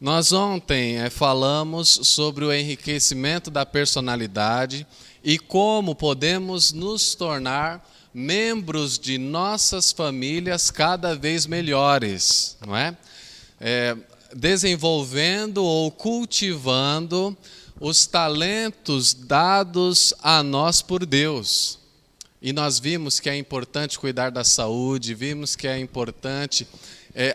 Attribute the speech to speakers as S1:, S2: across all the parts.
S1: Nós ontem falamos sobre o enriquecimento da personalidade e como podemos nos tornar membros de nossas famílias cada vez melhores, não é? Desenvolvendo ou cultivando os talentos dados a nós por Deus. E nós vimos que é importante cuidar da saúde, vimos que é importante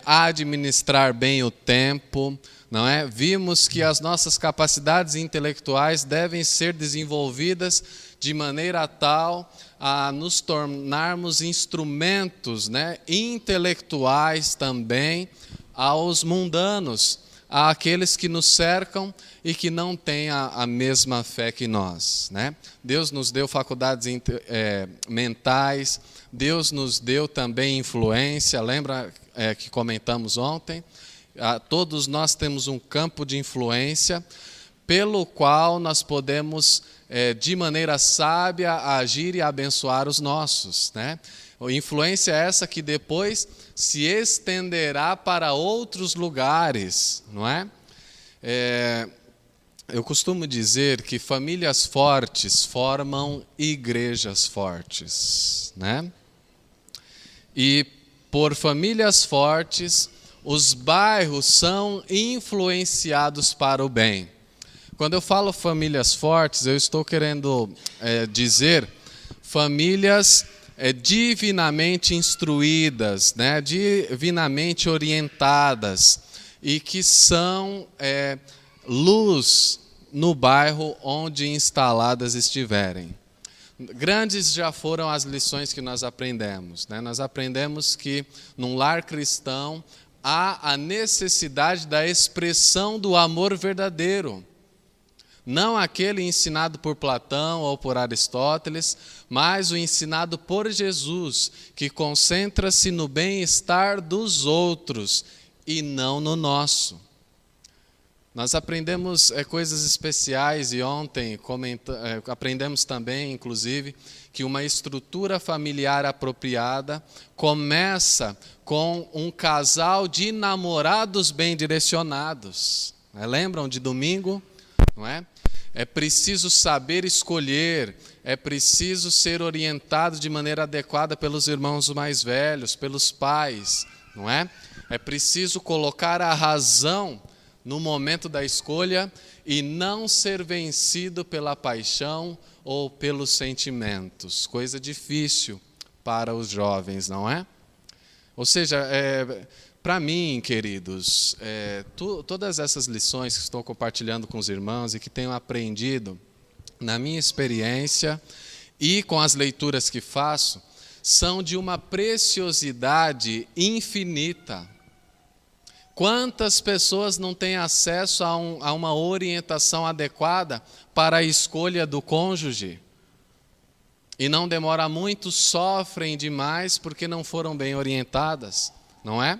S1: administrar bem o tempo, não é? Vimos que as nossas capacidades intelectuais devem ser desenvolvidas de maneira tal a nos tornarmos instrumentos, né, intelectuais também aos mundanos, àqueles que nos cercam e que não têm a mesma fé que nós, né? Deus nos deu faculdades mentais, Deus nos deu também influência, lembra que comentamos ontem? Todos nós temos um campo de influência pelo qual nós podemos, de maneira sábia, agir e abençoar os nossos, né? Influência essa que depois se estenderá para outros lugares, não é? Eu costumo dizer que famílias fortes formam igrejas fortes, né? E por famílias fortes, os bairros são influenciados para o bem. Quando eu falo famílias fortes, eu estou querendo dizer famílias divinamente instruídas, né, divinamente orientadas e que são luz no bairro onde instaladas estiverem. Grandes já foram as lições que nós aprendemos, né? Nós aprendemos que num lar cristão há a necessidade da expressão do amor verdadeiro. Não aquele ensinado por Platão ou por Aristóteles, mas o ensinado por Jesus, que concentra-se no bem-estar dos outros e não no nosso. Nós aprendemos coisas especiais e ontem aprendemos também, inclusive, que uma estrutura familiar apropriada começa com um casal de namorados bem direcionados. Lembram de domingo? Não é? É preciso saber escolher, é preciso ser orientado de maneira adequada pelos irmãos mais velhos, pelos pais, não é? É preciso colocar a razão no momento da escolha e não ser vencido pela paixão ou pelos sentimentos. Coisa difícil para os jovens, não é? Ou seja, para mim, queridos, todas essas lições que estou compartilhando com os irmãos e que tenho aprendido na minha experiência e com as leituras que faço, são de uma preciosidade infinita. Quantas pessoas não têm acesso a uma orientação adequada para a escolha do cônjuge? E não demora muito, sofrem demais porque não foram bem orientadas, não é?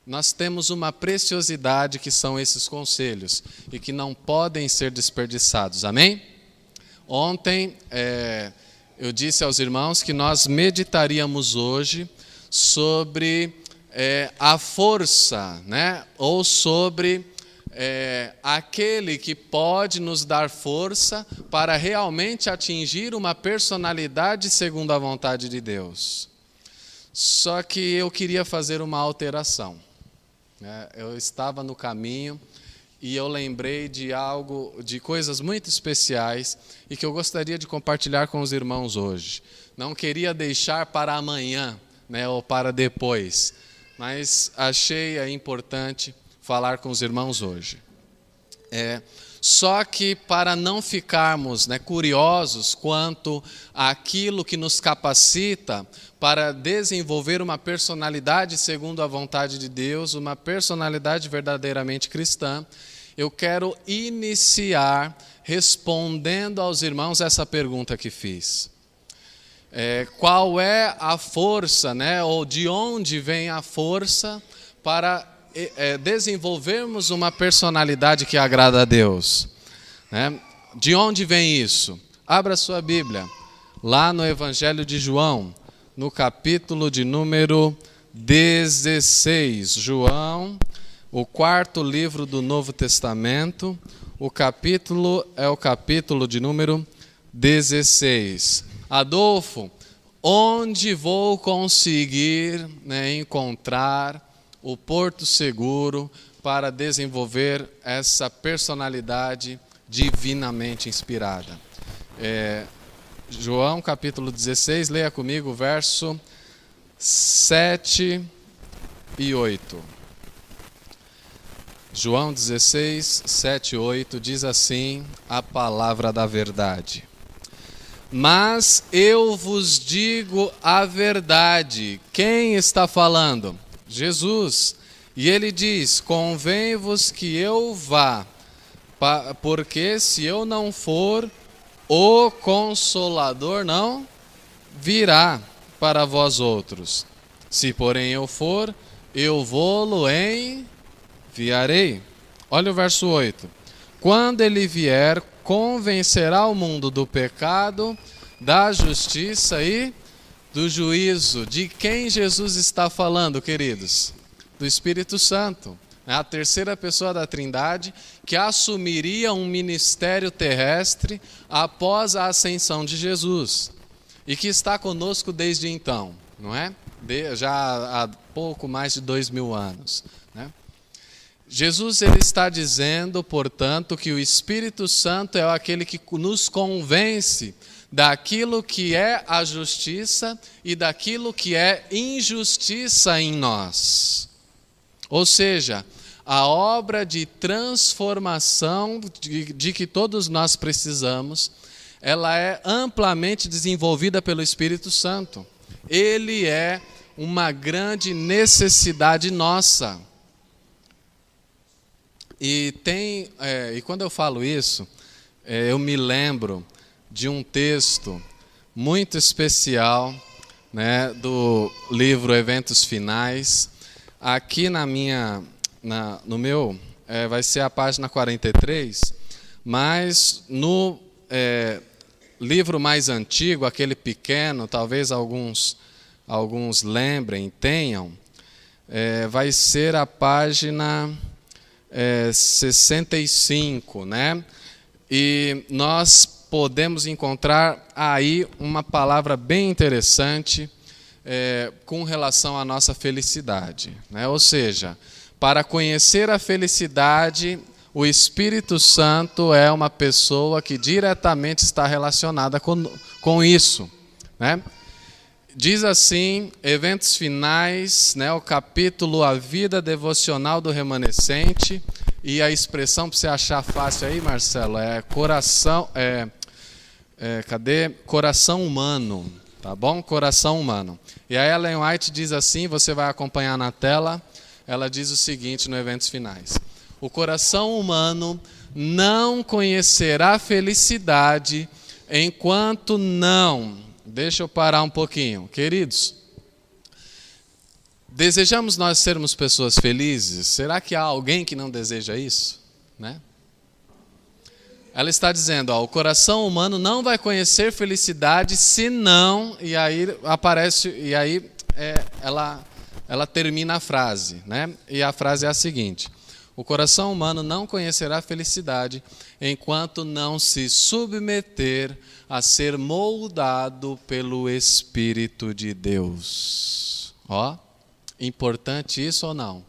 S1: Nós temos uma preciosidade que são esses conselhos e que não podem ser desperdiçados, amém? Ontem eu disse aos irmãos que nós meditaríamos hoje sobre a força, né? Ou sobre aquele que pode nos dar força para realmente atingir uma personalidade segundo a vontade de Deus. Só que eu queria fazer uma alteração. Eu estava no caminho e eu lembrei de coisas muito especiais e que eu gostaria de compartilhar com os irmãos hoje. Não queria deixar para amanhã, né, ou para depois, mas achei importante falar com os irmãos hoje. Só que para não ficarmos, né, curiosos quanto àquilo que nos capacita para desenvolver uma personalidade segundo a vontade de Deus, uma personalidade verdadeiramente cristã, eu quero iniciar respondendo aos irmãos essa pergunta que fiz. Qual é a força, né, ou de onde vem a força para desenvolvermos uma personalidade que agrada a Deus, né? De onde vem isso? Abra sua Bíblia, lá no Evangelho de João, no capítulo de número 16. João, o quarto livro do Novo Testamento. O capítulo é o capítulo de número 16. Adolfo, onde vou conseguir, encontrar o porto seguro para desenvolver essa personalidade divinamente inspirada? João capítulo 16, leia comigo o verso 7 e 8. João 16, 7 e 8 diz assim a palavra da verdade. Mas eu vos digo a verdade. Quem está falando? Jesus. E ele diz, convém-vos que eu vá, porque se eu não for, o Consolador não virá para vós outros. Se porém eu for, eu vou-lo enviarei. Olha o verso 8. Quando ele vier, convencerá o mundo do pecado, da justiça e do juízo. De quem Jesus está falando, queridos? Do Espírito Santo. É a terceira pessoa da Trindade que assumiria um ministério terrestre após a ascensão de Jesus e que está conosco desde então, não é? Já há pouco mais de 2000 anos. Né? Jesus ele está dizendo, portanto, que o Espírito Santo é aquele que nos convence daquilo que é a justiça e daquilo que é injustiça em nós. Ou seja, a obra de transformação de que todos nós precisamos, ela é amplamente desenvolvida pelo Espírito Santo. Ele é uma grande necessidade nossa. E quando eu falo isso, eu me lembro de um texto muito especial, do livro Eventos Finais. Aqui no meu, vai ser a página 43, mas no livro mais antigo, aquele pequeno, talvez alguns lembrem, tenham, vai ser a página 65, né? E nós podemos encontrar aí uma palavra bem interessante com relação à nossa felicidade, né? Ou seja, para conhecer a felicidade, o Espírito Santo é uma pessoa que diretamente está relacionada com isso, né? Diz assim, Eventos Finais, o capítulo A Vida Devocional do Remanescente, e a expressão para você achar fácil aí, Marcelo, é coração, coração humano, tá bom? Coração humano. E a Ellen White diz assim, você vai acompanhar na tela, ela diz o seguinte no Eventos Finais: o coração humano não conhecerá felicidade enquanto não... Deixa eu parar um pouquinho. Queridos, desejamos nós sermos pessoas felizes? Será que há alguém que não deseja isso? Né? Ela está dizendo, o coração humano não vai conhecer felicidade se não... E aí aparece, ela termina a frase, né? E a frase é a seguinte: o coração humano não conhecerá felicidade enquanto não se submeter a ser moldado pelo Espírito de Deus. Importante isso ou não?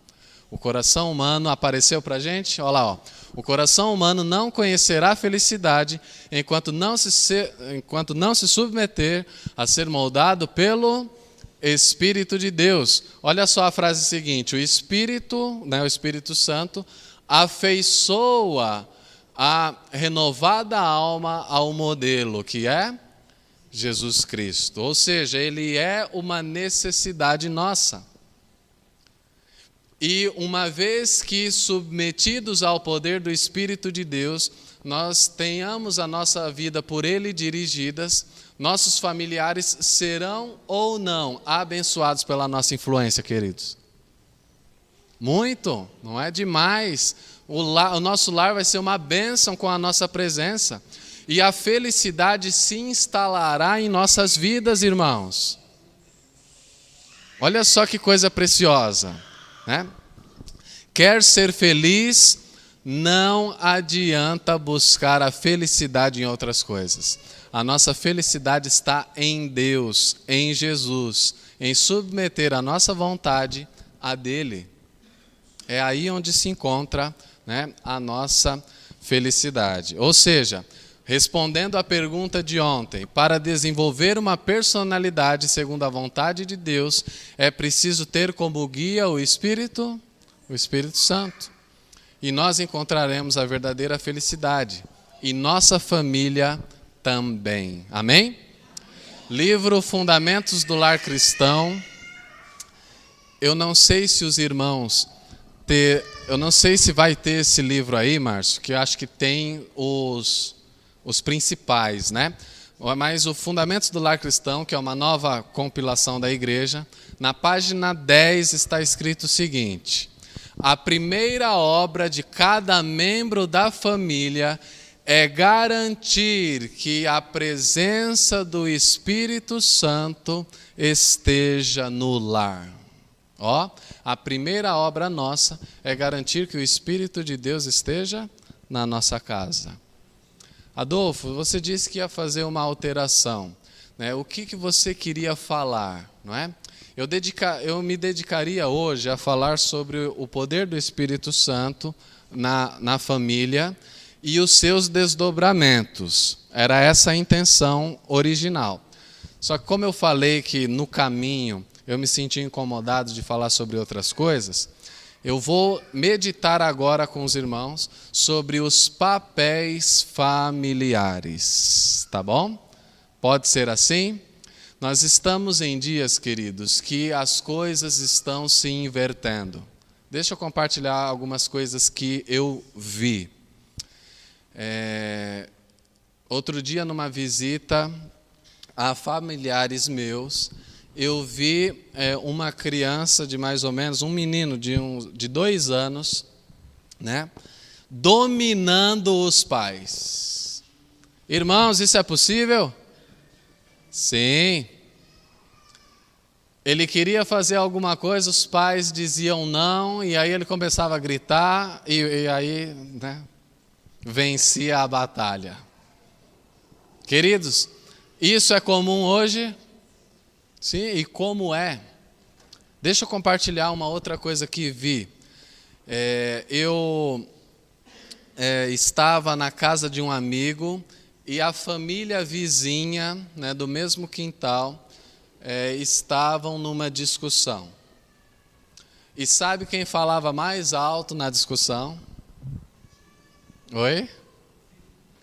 S1: O coração humano apareceu para a gente? Olha lá, o coração humano não conhecerá felicidade enquanto não se submeter a ser moldado pelo Espírito de Deus. Olha só a frase seguinte: o Espírito, o Espírito Santo, afeiçoa a renovada alma ao modelo, que é Jesus Cristo. Ou seja, ele é uma necessidade nossa. E uma vez que submetidos ao poder do Espírito de Deus, nós tenhamos a nossa vida por ele dirigidas, nossos familiares serão ou não abençoados pela nossa influência, queridos? Muito, não é demais. O nosso lar vai ser uma bênção com a nossa presença. E a felicidade se instalará em nossas vidas, irmãos. Olha só que coisa preciosa, né? quer ser feliz, não adianta buscar a felicidade em outras coisas. A nossa felicidade está em Deus, em Jesus, em submeter a nossa vontade à dele. É aí onde se encontra, né, a nossa felicidade. Ou seja, respondendo à pergunta de ontem, para desenvolver uma personalidade segundo a vontade de Deus, é preciso ter como guia o Espírito Santo. E nós encontraremos a verdadeira felicidade. E nossa família também. Amém? Livro Fundamentos do Lar Cristão. Eu não sei se os irmãos... Eu não sei se vai ter esse livro aí, Márcio, que eu acho que tem os principais, né? Mas o Fundamentos do Lar Cristão, que é uma nova compilação da igreja, na página 10 está escrito o seguinte: a primeira obra de cada membro da família é garantir que a presença do Espírito Santo esteja no lar. Ó, a primeira obra nossa é garantir que o Espírito de Deus esteja na nossa casa. Adolfo, você disse que ia fazer uma alteração, né? O que você queria falar, não é? Eu me dedicaria hoje a falar sobre o poder do Espírito Santo na família e os seus desdobramentos. Era essa a intenção original. Só que como eu falei que no caminho eu me senti incomodado de falar sobre outras coisas, eu vou meditar agora com os irmãos sobre os papéis familiares, tá bom? Pode ser assim? Nós estamos em dias, queridos, que as coisas estão se invertendo. Deixa eu compartilhar algumas coisas que eu vi. Outro dia, numa visita a familiares meus, eu vi uma criança de mais ou menos, um menino de 2 anos, né, dominando os pais. Irmãos, isso é possível? Sim. Ele queria fazer alguma coisa, os pais diziam não, e aí ele começava a gritar, e aí, né, vencia a batalha. Queridos, isso é comum hoje? Sim, e como é? Deixa eu compartilhar uma outra coisa que vi. Eu estava na casa de um amigo e a família vizinha, né, do mesmo quintal, estavam numa discussão. E sabe quem falava mais alto na discussão? Oi?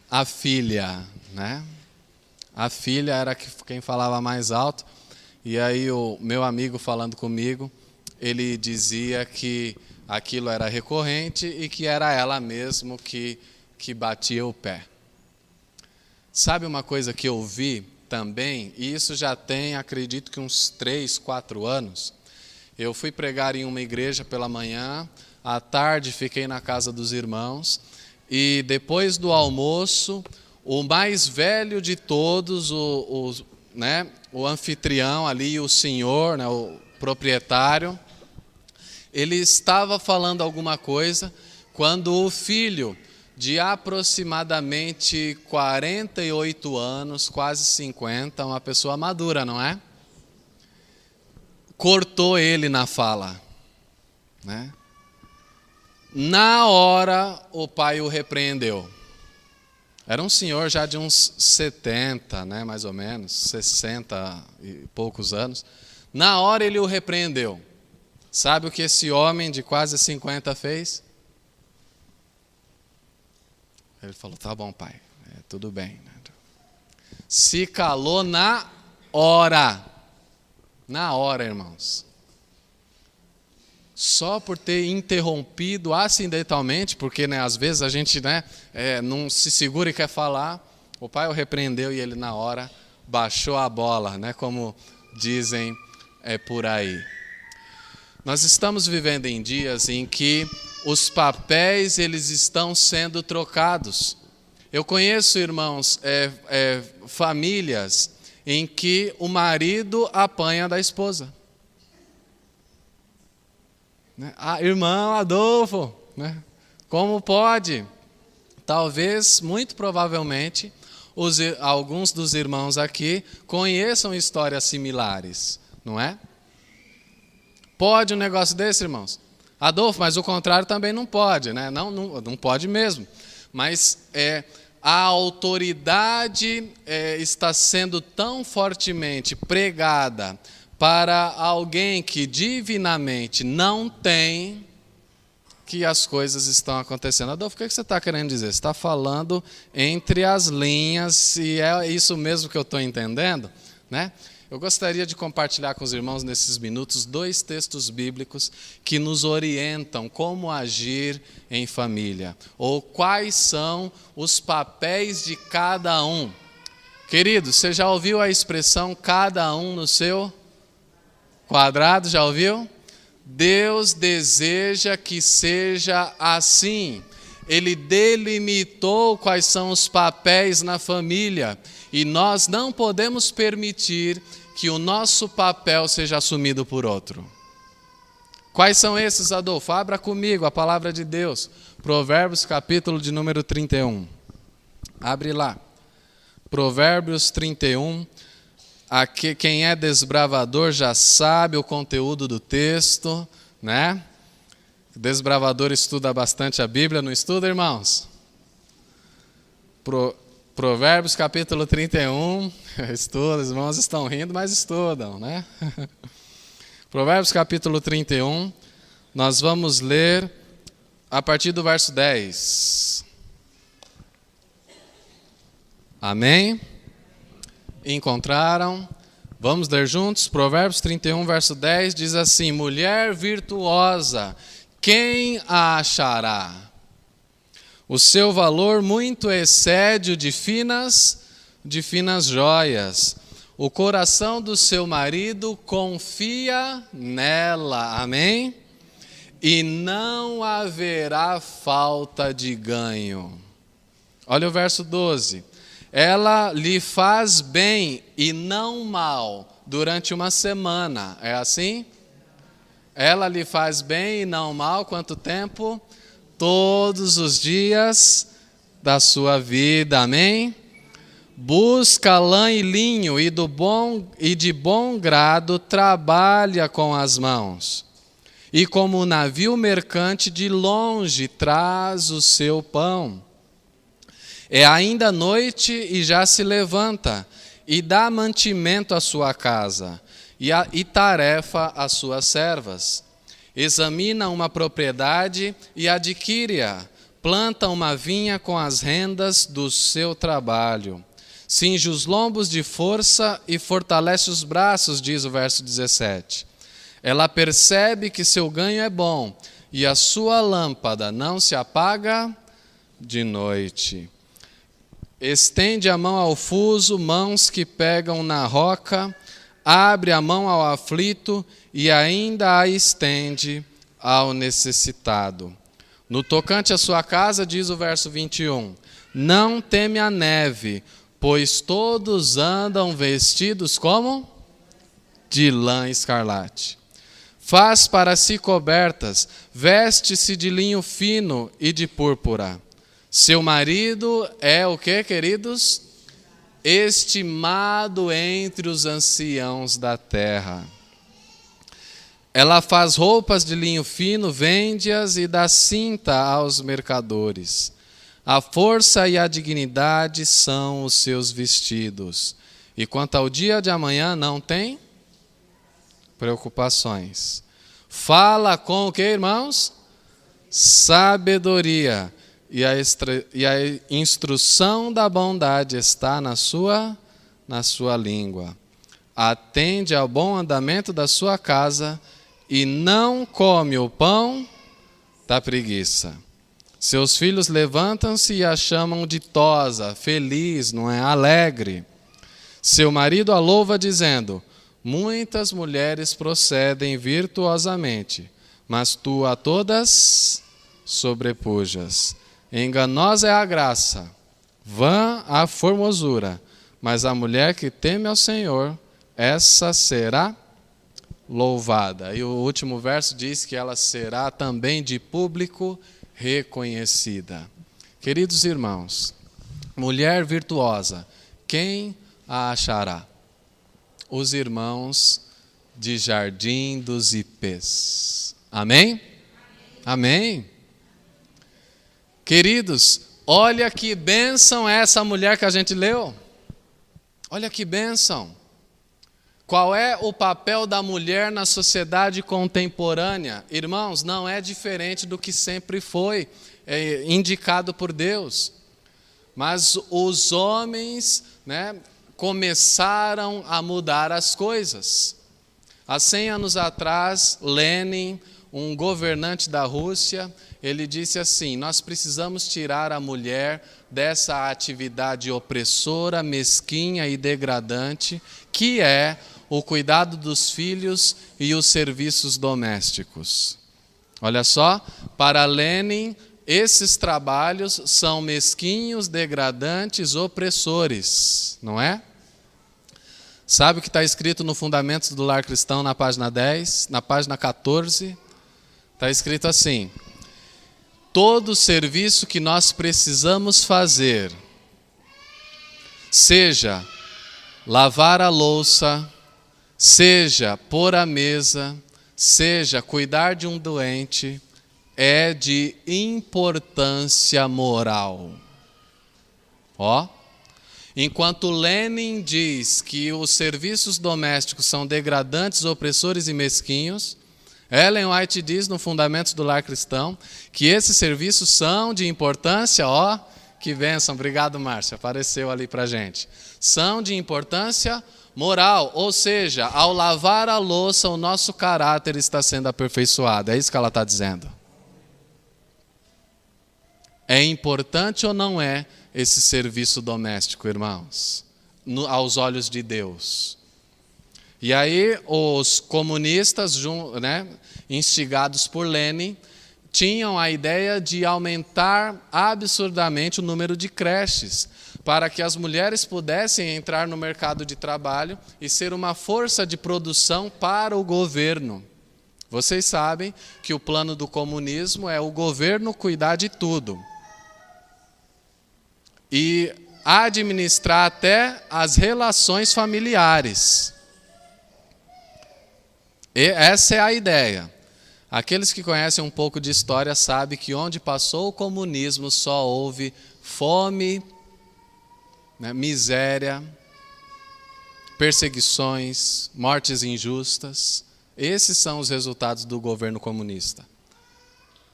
S1: A filha, né? A filha era quem falava mais alto. E aí o meu amigo falando comigo, ele dizia que aquilo era recorrente e que era ela mesmo que batia o pé. Sabe uma coisa que eu vi também, e isso já tem, acredito que uns 3, 4 anos, eu fui pregar em uma igreja pela manhã, à tarde fiquei na casa dos irmãos, e depois do almoço, o mais velho de todos, o anfitrião ali, o senhor, né, o proprietário, ele estava falando alguma coisa, quando o filho, de aproximadamente 48 anos, quase 50, uma pessoa madura, não é? Cortou ele na fala, né? Na hora, o pai o repreendeu. Era um senhor já de uns 70, né, mais ou menos, 60 e poucos anos. Na hora ele o repreendeu. Sabe o que esse homem de quase 50 fez? Ele falou, tá bom, pai, tudo bem. Se calou na hora. Na hora, irmãos. Só por ter interrompido acidentalmente, porque, né, às vezes a gente, né, não se segura e quer falar, o pai o repreendeu e ele na hora baixou a bola, né, como dizem por aí. Nós estamos vivendo em dias em que os papéis eles estão sendo trocados. Eu conheço, irmãos, famílias em que o marido apanha da esposa. né? Ah, irmão Adolfo, né? Como pode? Talvez, muito provavelmente, alguns dos irmãos aqui conheçam histórias similares, não é? Pode um negócio desse, irmãos? Adolfo, mas o contrário também não pode, né? Não pode mesmo. Mas a autoridade está sendo tão fortemente pregada para alguém que divinamente não tem, que as coisas estão acontecendo. Adolfo, o que você está querendo dizer? Você está falando entre as linhas, e é isso mesmo que eu estou entendendo, né? Eu gostaria de compartilhar com os irmãos nesses minutos 2 textos bíblicos que nos orientam como agir em família, ou quais são os papéis de cada um. Querido, você já ouviu a expressão cada um no seu quadrado? Já ouviu? Deus deseja que seja assim. Ele delimitou quais são os papéis na família e nós não podemos permitir que o nosso papel seja assumido por outro. Quais são esses, Adolfo? Abra comigo a palavra de Deus. Provérbios, capítulo de número 31. Abre lá. Provérbios 31. Aqui, quem é desbravador já sabe o conteúdo do texto, né? O desbravador estuda bastante a Bíblia, não estuda, irmãos? Provérbios capítulo 31, estuda, os irmãos estão rindo, mas estudam, né? Provérbios capítulo 31, nós vamos ler a partir do verso 10. Amém? Encontraram? Vamos ler juntos? Provérbios 31, verso 10 diz assim: mulher virtuosa, quem a achará? O seu valor muito excede o de finas joias. O coração do seu marido confia nela. Amém? E não haverá falta de ganho. Olha o verso 12. Ela lhe faz bem e não mal durante uma semana. É assim? Ela lhe faz bem e não mal quanto tempo? Todos os dias da sua vida. Amém? Busca lã e linho e de bom grado trabalha com as mãos. E como um navio mercante de longe traz o seu pão. É ainda noite e já se levanta, e dá mantimento à sua casa, e tarefa às suas servas. Examina uma propriedade e adquire-a, planta uma vinha com as rendas do seu trabalho. Cinge os lombos de força e fortalece os braços, diz o verso 17. Ela percebe que seu ganho é bom, e a sua lâmpada não se apaga de noite. Estende a mão ao fuso, mãos que pegam na roca, abre a mão ao aflito e ainda a estende ao necessitado. No tocante à sua casa, diz o verso 21, não teme a neve, pois todos andam vestidos como? De lã escarlate. Faz para si cobertas, veste-se de linho fino e de púrpura. Seu marido é o que, queridos? Estimado entre os anciãos da terra. Ela faz roupas de linho fino, vende-as e dá cinta aos mercadores. A força e a dignidade são os seus vestidos. E quanto ao dia de amanhã, não tem preocupações. Fala com o que, irmãos? Sabedoria. E a instrução da bondade está na sua língua. Atende ao bom andamento da sua casa e não come o pão da preguiça. Seus filhos levantam-se e a chamam ditosa, feliz, não é? Alegre. Seu marido a louva dizendo, muitas mulheres procedem virtuosamente, mas tu a todas sobrepujas. Enganosa é a graça, vã a formosura, mas a mulher que teme ao Senhor, essa será louvada. E o último verso diz que ela será também de público reconhecida. Queridos irmãos, mulher virtuosa, quem a achará? Os irmãos de Jardim dos Ipês. Amém? Amém. Queridos, olha que bênção é essa mulher que a gente leu. Olha que bênção. Qual é o papel da mulher na sociedade contemporânea? Irmãos, não é diferente do que sempre foi indicado por Deus. Mas os homens, começaram a mudar as coisas. Há 100 anos atrás, Lenin, um governante da Rússia, ele disse assim: nós precisamos tirar a mulher dessa atividade opressora, mesquinha e degradante, que é o cuidado dos filhos e os serviços domésticos. Olha só, para Lenin, esses trabalhos são mesquinhos, degradantes, opressores, não é? Sabe o que está escrito no Fundamentos do Lar Cristão, na página 10, na página 14? Está escrito assim: todo serviço que nós precisamos fazer, seja lavar a louça, seja pôr a mesa, seja cuidar de um doente, é de importância moral. Ó, enquanto Lenin diz que os serviços domésticos são degradantes, opressores e mesquinhos, Ellen White diz no Fundamentos do Lar Cristão que esses serviços são de importância, ó, que bênção, obrigado Márcia, apareceu ali pra gente. São de importância moral, ou seja, ao lavar a louça o nosso caráter está sendo aperfeiçoado, é isso que ela está dizendo. É importante ou não é esse serviço doméstico, irmãos? Aos olhos de Deus. E aí os comunistas, instigados por Lenin, tinham a ideia de aumentar absurdamente o número de creches, para que as mulheres pudessem entrar no mercado de trabalho e ser uma força de produção para o governo. Vocês sabem que o plano do comunismo é o governo cuidar de tudo e administrar até as relações familiares. E essa é a ideia. Aqueles que conhecem um pouco de história sabem que onde passou o comunismo só houve fome, miséria, perseguições, mortes injustas. Esses são os resultados do governo comunista.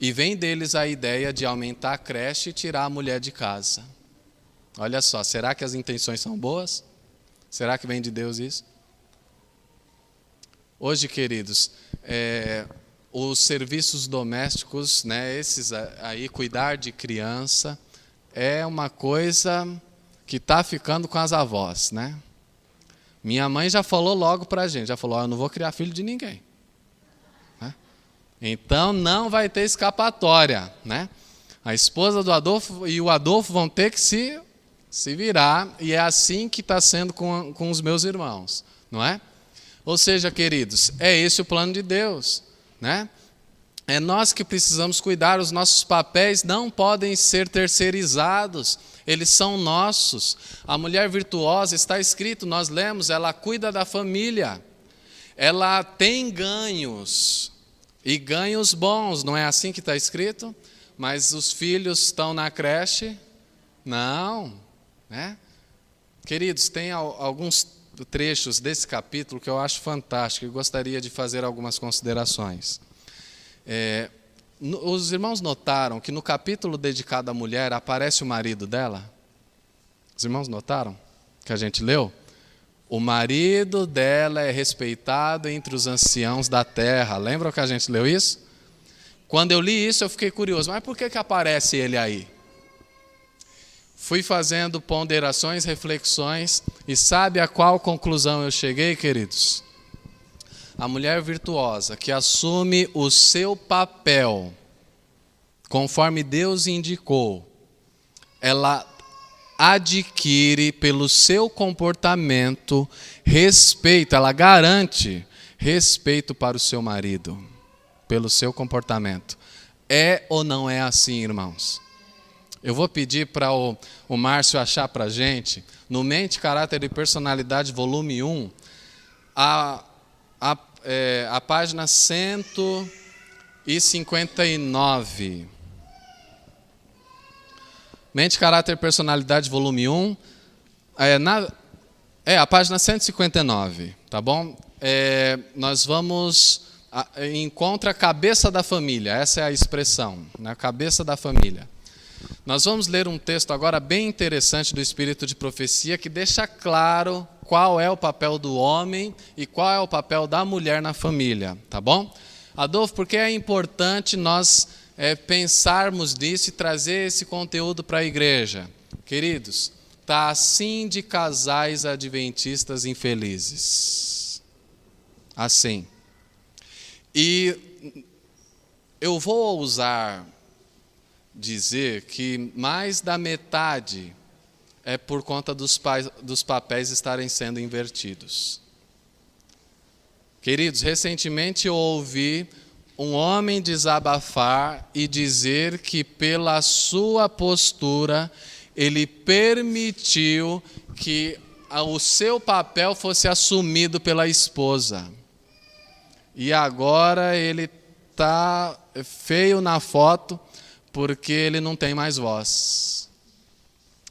S1: E vem deles a ideia de aumentar a creche e tirar a mulher de casa. Olha só, será que as intenções são boas? Será que vem de Deus isso? Hoje, queridos, os serviços domésticos, esses aí, cuidar de criança, é uma coisa que está ficando com as avós, Minha mãe já falou logo para a gente, já falou, eu não vou criar filho de ninguém. Então não vai ter escapatória, A esposa do Adolfo e o Adolfo vão ter que se virar, e é assim que está sendo com os meus irmãos, não é? Ou seja, queridos, é esse o plano de Deus, É nós que precisamos cuidar, os nossos papéis não podem ser terceirizados, eles são nossos. A mulher virtuosa, está escrito, nós lemos, ela cuida da família, ela tem ganhos, e ganhos bons, não é assim que está escrito? Mas os filhos estão na creche? Não, Queridos, tem alguns trechos desse capítulo que eu acho fantástico e gostaria de fazer algumas considerações. Os irmãos notaram que no capítulo dedicado à mulher aparece o marido dela? Os irmãos notaram que a gente leu? O marido dela é respeitado entre os anciãos da terra. Lembram que a gente leu isso? Quando eu li isso eu fiquei curioso, mas por que aparece ele aí? Fui fazendo ponderações, reflexões, e sabe a qual conclusão eu cheguei, queridos? A mulher virtuosa que assume o seu papel, conforme Deus indicou, ela adquire pelo seu comportamento respeito, ela garante respeito para o seu marido, pelo seu comportamento. É ou não é assim, irmãos? Eu vou pedir para o Márcio achar para a gente, no Mente, Caráter e Personalidade, volume 1, a página 159. Mente, Caráter e Personalidade, volume 1, a página 159, tá bom? Nós vamos... encontra a cabeça da família, essa é a expressão, né? Cabeça da família. Nós vamos ler um texto agora bem interessante do Espírito de Profecia que deixa claro qual é o papel do homem e qual é o papel da mulher na família, tá bom? Adolfo, por que é importante nós pensarmos nisso e trazer esse conteúdo para a igreja? Queridos, está assim de casais adventistas infelizes. Assim. E eu vou ousar dizer que mais da metade é por conta dos papéis estarem sendo invertidos. Queridos, recentemente eu ouvi um homem desabafar e dizer que pela sua postura ele permitiu que o seu papel fosse assumido pela esposa. E agora ele está feio na foto porque ele não tem mais voz.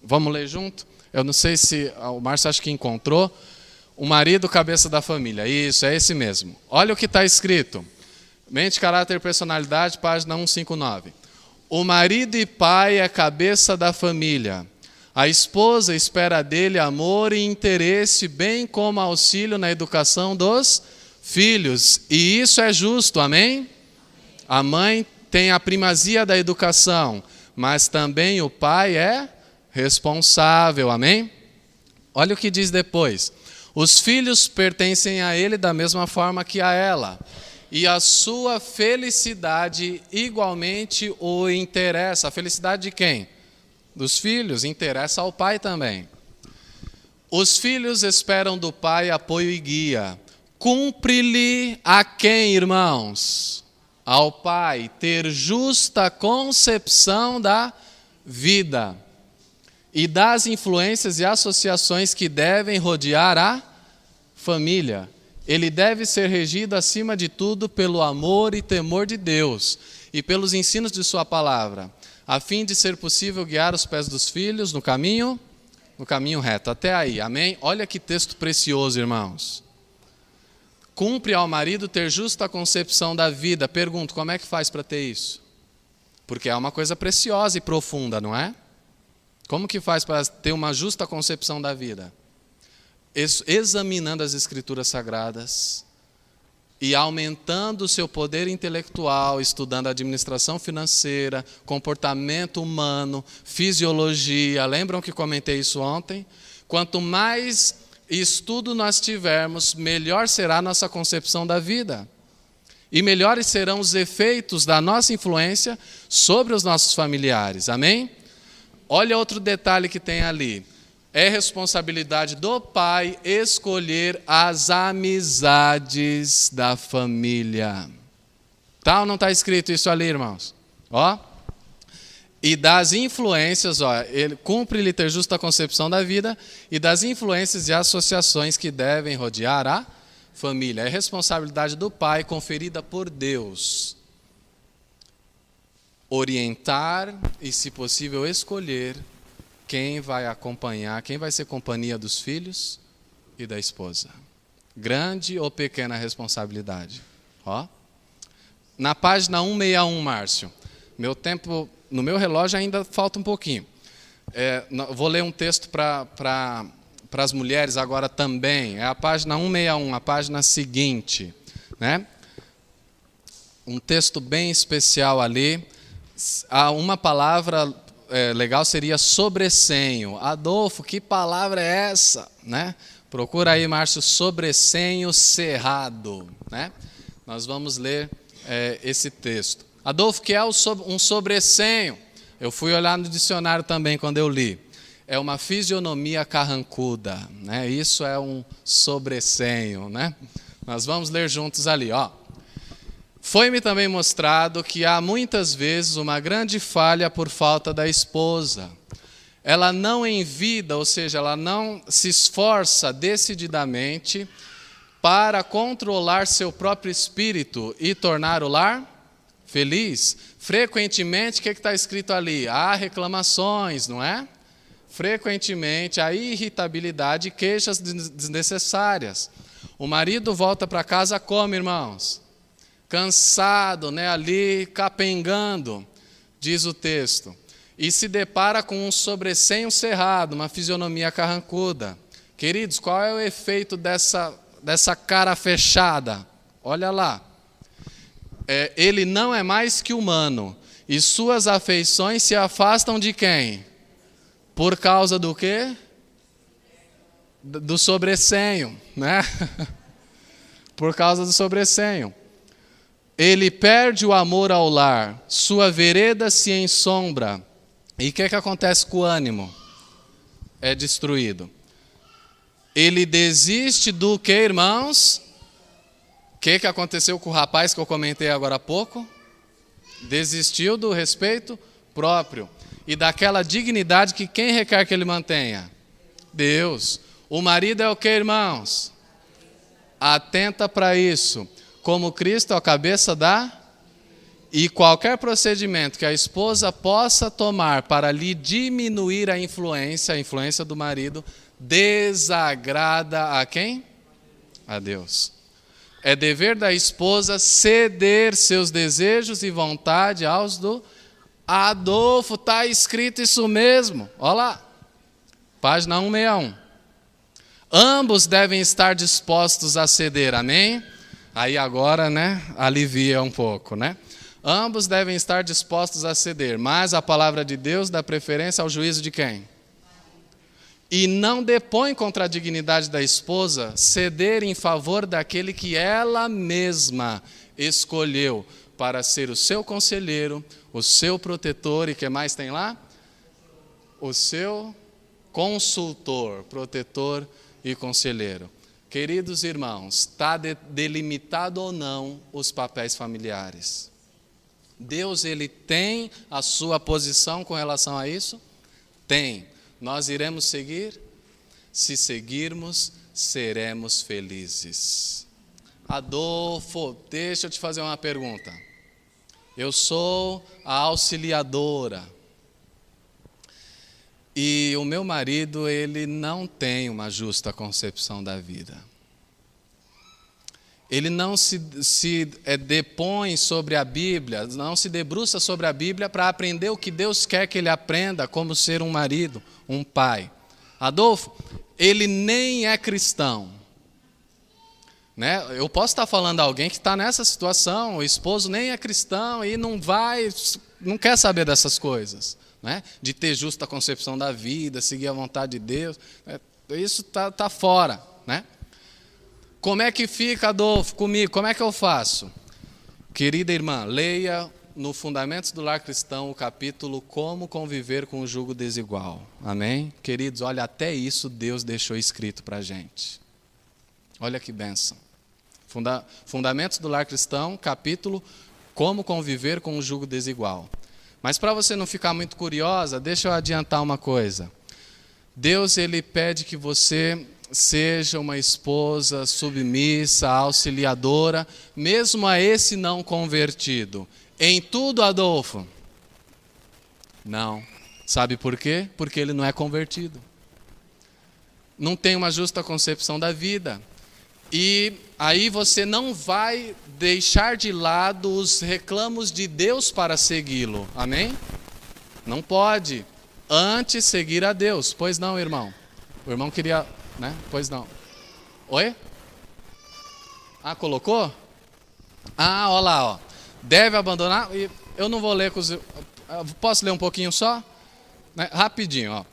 S1: Vamos ler junto? Eu não sei se o Márcio acho que encontrou. O marido, cabeça da família. Isso, é esse mesmo. Olha o que está escrito. Mente, Caráter e Personalidade, página 159. O marido e pai é cabeça da família. A esposa espera dele amor e interesse, bem como auxílio na educação dos filhos. E isso é justo, amém? A mãe tem a primazia da educação, mas também o pai é responsável, amém? Olha o que diz depois. Os filhos pertencem a ele da mesma forma que a ela, e a sua felicidade igualmente o interessa. A felicidade de quem? Dos filhos, interessa ao pai também. Os filhos esperam do pai apoio e guia. Cumpre-lhe a quem, irmãos? Ao pai, ter justa concepção da vida e das influências e associações que devem rodear a família. Ele deve ser regido, acima de tudo, pelo amor e temor de Deus e pelos ensinos de sua palavra, a fim de ser possível guiar os pés dos filhos no caminho reto. Até aí, amém? Olha que texto precioso, irmãos. Cumpre ao marido ter justa concepção da vida. Pergunto, como é que faz para ter isso? Porque é uma coisa preciosa e profunda, não é? Como que faz para ter uma justa concepção da vida? Examinando as Escrituras Sagradas e aumentando o seu poder intelectual, estudando administração financeira, comportamento humano, fisiologia. Lembram que comentei isso ontem? Quanto mais estudo nós tivermos, melhor será a nossa concepção da vida. E melhores serão os efeitos da nossa influência sobre os nossos familiares. Amém? Olha outro detalhe que tem ali. É responsabilidade do pai escolher as amizades da família. Tá ou não está escrito isso ali, irmãos? Ó. E das influências, ele cumpre-lhe ter justa concepção da vida e das influências e associações que devem rodear a família. É responsabilidade do pai conferida por Deus. Orientar e, se possível, escolher quem vai acompanhar, quem vai ser companhia dos filhos e da esposa. Grande ou pequena responsabilidade? Ó. Na página 161, Márcio, meu tempo... No meu relógio ainda falta um pouquinho. Vou ler um texto para as mulheres agora também. É a página 161, a página seguinte. Né? Um texto bem especial ali. Uma palavra legal seria sobressenho. Adolfo, que palavra é essa? Né? Procura aí, Márcio, sobressenho cerrado. Né? Nós vamos ler esse texto. Adolfo, que é um sobressenho? Eu fui olhar no dicionário também quando eu li. É uma fisionomia carrancuda, né? Isso é um sobressenho, né? Nós vamos ler juntos ali, ó. Foi-me também mostrado que há muitas vezes uma grande falha por falta da esposa. Ela não envida, ou seja, ela não se esforça decididamente para controlar seu próprio espírito e tornar o lar feliz. Frequentemente, o que está escrito ali? Há reclamações, não é? Frequentemente, há irritabilidade e queixas desnecessárias. O marido volta para casa como, irmãos? Cansado, né? Ali capengando, diz o texto. E se depara com um sobressenho cerrado, uma fisionomia carrancuda. Queridos, qual é o efeito dessa cara fechada? Olha lá. Ele não é mais que humano. E suas afeições se afastam de quem? Por causa do quê? Do sobressenho, né? Por causa do sobressenho. Ele perde o amor ao lar. Sua vereda se ensombra. E o que acontece com o ânimo? É destruído. Ele desiste do que, irmãos? O que aconteceu com o rapaz que eu comentei agora há pouco? Desistiu do respeito próprio. E daquela dignidade que quem requer que ele mantenha? Deus. O marido é o que, irmãos? Atenta para isso. Como Cristo é a cabeça da... E qualquer procedimento que a esposa possa tomar para lhe diminuir a influência do marido, desagrada a quem? A Deus. É dever da esposa ceder seus desejos e vontade aos do Adolfo. Está escrito isso mesmo. Olha lá. Página 161. Ambos devem estar dispostos a ceder. Amém? Aí agora, né? Alivia um pouco, né? Ambos devem estar dispostos a ceder, mas a palavra de Deus dá preferência ao juízo de quem? E não depõe contra a dignidade da esposa ceder em favor daquele que ela mesma escolheu para ser o seu conselheiro, o seu protetor e que mais tem lá? O seu consultor, protetor e conselheiro. Queridos irmãos, está delimitado ou não os papéis familiares? Deus, ele tem a sua posição com relação a isso? Tem. Nós iremos seguir? Se seguirmos, seremos felizes. Adolfo, deixa eu te fazer uma pergunta. Eu sou a auxiliadora. E o meu marido, ele não tem uma justa concepção da vida. Ele não se depõe sobre a Bíblia, não se debruça sobre a Bíblia para aprender o que Deus quer que ele aprenda como ser um marido, um pai. Adolfo, ele nem é cristão. Né? Eu posso estar falando a alguém que está nessa situação, o esposo nem é cristão e não quer saber dessas coisas. Né? De ter justa concepção da vida, seguir a vontade de Deus. Isso está fora, né? Como é que fica, Adolfo, comigo? Como é que eu faço? Querida irmã, leia no Fundamentos do Lar Cristão o capítulo Como Conviver com o Jugo Desigual. Amém? Queridos, olha, até isso Deus deixou escrito para a gente. Olha que bênção. Fundamentos do Lar Cristão, capítulo Como Conviver com o Jugo Desigual. Mas para você não ficar muito curiosa, deixa eu adiantar uma coisa. Deus, ele pede que você seja uma esposa submissa, auxiliadora, mesmo a esse não convertido. Em tudo, Adolfo? Não. Sabe por quê? Porque ele não é convertido. Não tem uma justa concepção da vida. E aí você não vai deixar de lado os reclamos de Deus para segui-lo. Amém? Não pode. Antes seguir a Deus. Pois não, irmão? O irmão queria... Né? Pois não. Oi? Ah, colocou? Ah, olha lá, ó. Deve abandonar. Eu não vou ler com os... Posso ler um pouquinho só? Né? Rapidinho, ó.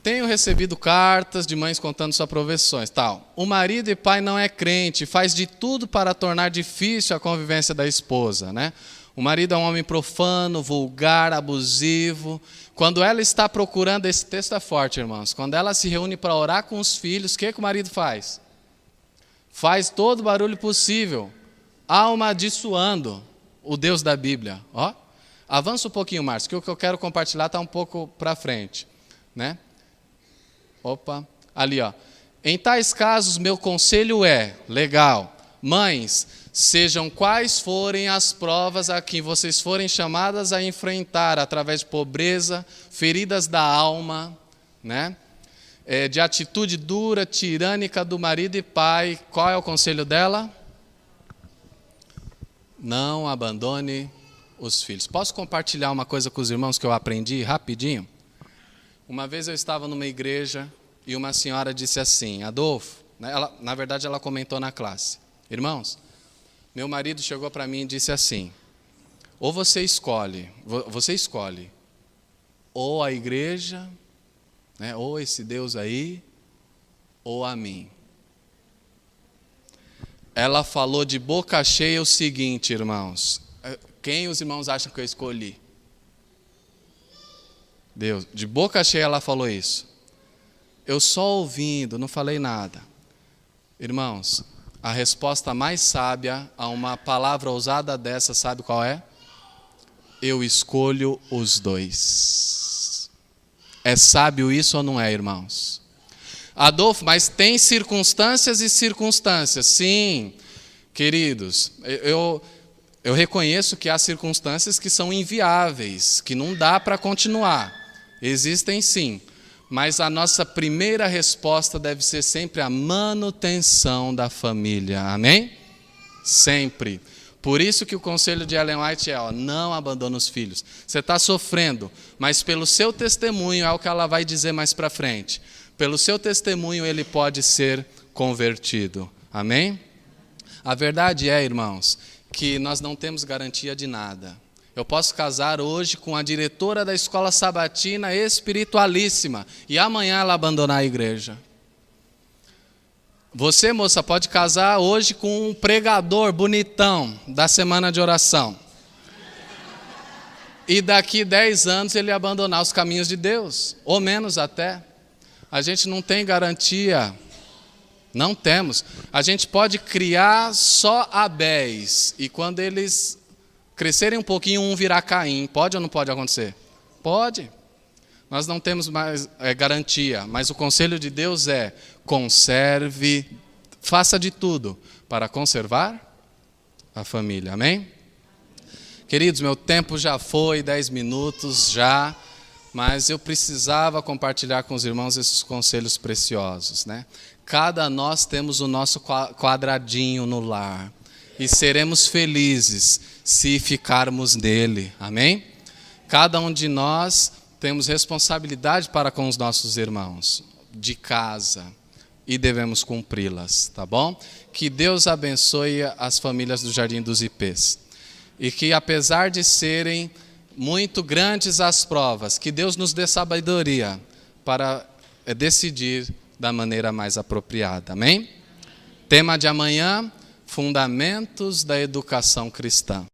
S1: Tenho recebido cartas de mães contando suas provações, tal. O marido e pai não é crente, faz de tudo para tornar difícil a convivência da esposa, né? O marido é um homem profano, vulgar, abusivo. Quando ela está procurando, esse texto é forte, irmãos. Quando ela se reúne para orar com os filhos, o que o marido faz? faz todo o barulho possível, amaldiçoando o Deus da Bíblia. Ó, avança um pouquinho, Márcio, que o que eu quero compartilhar está um pouco para frente, né? Opa, ali, ó. Em tais casos, meu conselho é, legal, mães, sejam quais forem as provas a que vocês forem chamadas a enfrentar através de pobreza, feridas da alma, né? De atitude dura, tirânica do marido e pai, qual é o conselho dela? Não abandone os filhos. Posso compartilhar uma coisa com os irmãos que eu aprendi rapidinho? Uma vez eu estava numa igreja e uma senhora disse assim, Adolfo, né, na verdade ela comentou na classe, irmãos, meu marido chegou para mim e disse assim, ou você escolhe, ou a igreja, né, ou esse Deus aí, ou a mim. Ela falou de boca cheia o seguinte, irmãos, quem os irmãos acham que eu escolhi? Deus, de boca cheia ela falou isso. Eu só ouvindo, não falei nada. Irmãos, a resposta mais sábia a uma palavra ousada dessa, sabe qual é? Eu escolho os dois. É sábio isso ou não é, irmãos? Adolfo, mas tem circunstâncias e circunstâncias. Sim, queridos, eu reconheço que há circunstâncias que são inviáveis, que não dá para continuar. Existem sim. Mas a nossa primeira resposta deve ser sempre a manutenção da família. Amém? Sempre. Por isso que o conselho de Ellen White é, não abandone os filhos. Você está sofrendo, mas pelo seu testemunho, é o que ela vai dizer mais para frente. Pelo seu testemunho, ele pode ser convertido. Amém? A verdade é, irmãos, que nós não temos garantia de nada. Eu posso casar hoje com a diretora da escola sabatina espiritualíssima e amanhã ela abandonar a igreja. Você, moça, pode casar hoje com um pregador bonitão da semana de oração. E daqui 10 anos ele abandonar os caminhos de Deus, ou menos até. A gente não tem garantia, não temos. A gente pode criar só Abéis e quando eles crescerem um pouquinho, um virar Caim. Pode ou não pode acontecer? Pode. Nós não temos mais garantia, mas o conselho de Deus é, conserve, faça de tudo para conservar a família. Amém? Queridos, meu tempo já foi, 10 minutos já, mas eu precisava compartilhar com os irmãos esses conselhos preciosos, né? Cada nós temos o nosso quadradinho no lar e seremos felizes se ficarmos nele, amém? Cada um de nós temos responsabilidade para com os nossos irmãos, de casa, e devemos cumpri-las, tá bom? Que Deus abençoe as famílias do Jardim dos Ipês, e que apesar de serem muito grandes as provas, que Deus nos dê sabedoria para decidir da maneira mais apropriada, amém? Tema de amanhã, Fundamentos da Educação Cristã.